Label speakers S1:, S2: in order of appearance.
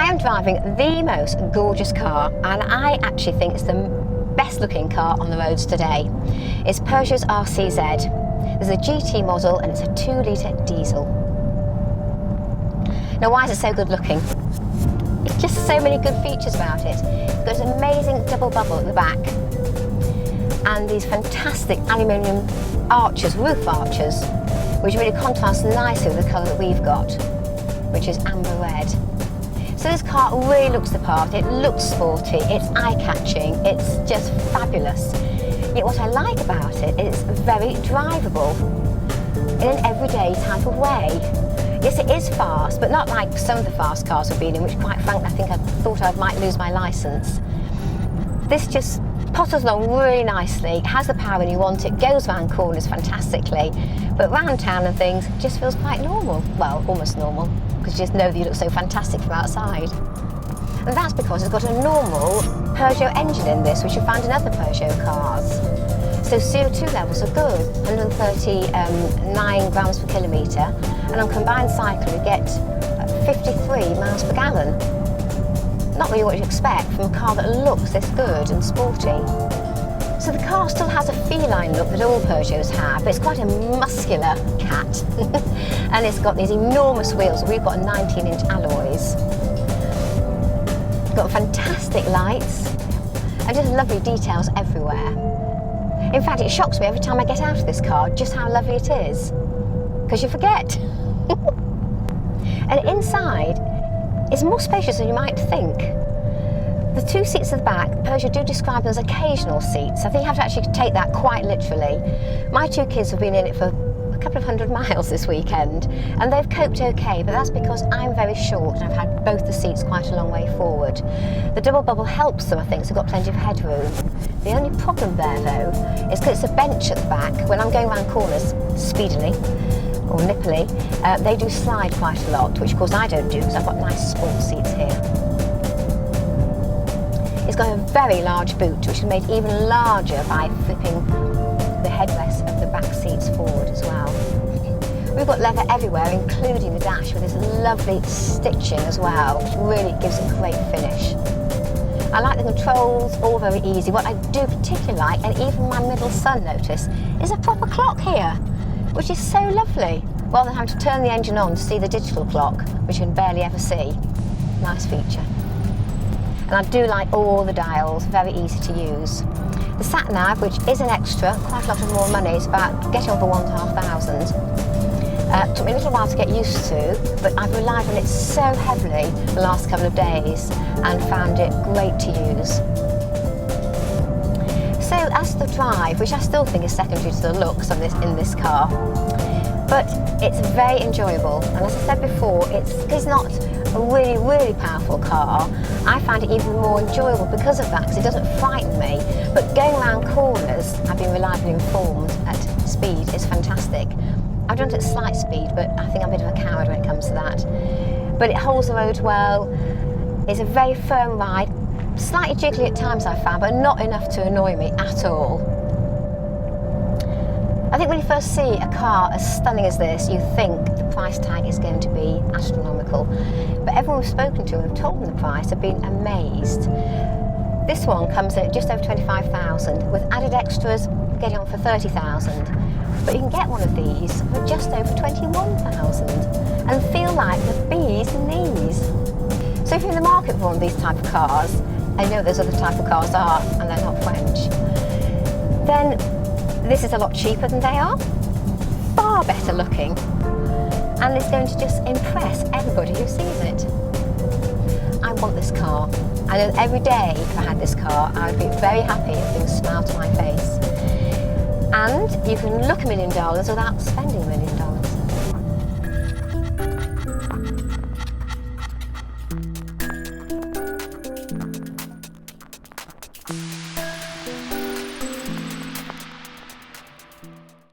S1: am driving the most gorgeous car, and I actually think it's the best looking car on the roads today. It's Peugeot's RCZ. There's a GT model and it's a 2-litre diesel. Now, why is it so good looking? It's just so many good features about it. It's got an amazing double bubble at the back and these fantastic aluminium arches, roof arches, which really contrast nicely with the colour that we've got, which is amber red. So this car really looks the part. It looks sporty, it's eye-catching, it's just fabulous. Yet what I like about it is very drivable in an everyday type of way. Yes, it is fast, but not like some of the fast cars we've been in, which quite frankly I think I thought I might lose my licence. This just potters along really nicely, has the power when you want it, goes around corners fantastically, but round town and things just feels quite normal. Well, almost normal, because you just know that you look so fantastic from outside. And that's because it's got a normal Peugeot engine in this, which you find in other Peugeot cars. So CO2 levels are good, 139 grams per kilometre, and on combined cycle you get 53 miles per gallon. Not really what you'd expect from a car that looks this good and sporty. So the car still has a feline look that all Peugeots have, but it's quite a muscular cat. And it's got these enormous wheels. We've got 19-inch alloys. It's got fantastic lights and just lovely details everywhere. In fact, it shocks me every time I get out of this car just how lovely it is, because you forget. And inside, it's more spacious than you might think. The two seats at the back, Peugeot do describe them as occasional seats. I think you have to actually take that quite literally. My two kids have been in it for a couple of 100 miles this weekend, and they've coped okay, but that's because I'm very short and I've had both the seats quite a long way forward. The double bubble helps them, I think, so they've got plenty of headroom. The only problem there, though, is because it's a bench at the back. When I'm going around corners speedily, or nippily, they do slide quite a lot, which of course I don't do because I've got nice sport seats here. It's got a very large boot, which is made even larger by flipping the headrests of the back seats forward as well. We've got leather everywhere, including the dash, with this lovely stitching as well, which really gives it a great finish. I like the controls, all very easy. What I do particularly like, and even my middle son noticed, is a proper clock here, which is so lovely, rather than having to turn the engine on to see the digital clock, which you can barely ever see. Nice feature. And I do like all the dials, very easy to use. The sat-nav, which is an extra, quite a lot of more money, it's about getting over 1,500. Took me a little while to get used to, but I've relied on it so heavily the last couple of days and found it great to use. So as the drive, which I still think is secondary to the looks of in this car, but it's very enjoyable. And as I said before, it's not a really, really powerful car. I find it even more enjoyable because of that, because it doesn't frighten me. But going around corners, I've been reliably informed at speed, is fantastic. I've done it at slight speed, but I think I'm a bit of a coward when it comes to that. But it holds the road well. It's a very firm ride. Slightly jiggly at times, I found, but not enough to annoy me at all. I think when you first see a car as stunning as this, you think the price tag is going to be astronomical. But everyone we've spoken to and have told them the price have been amazed. This one comes in at just over 25,000, with added extras getting on for 30,000. But you can get one of these for just over 21,000 and feel like the bee's knees. So if you're in the market for one of these type of cars, I know those other type of cars are, and they're not French, then this is a lot cheaper than they are, far better looking, and it's going to just impress everybody who sees it. I want this car. I know every day if I had this car, I would be very happy if things smiled to my face. And you can look $1 million without spending $1 million.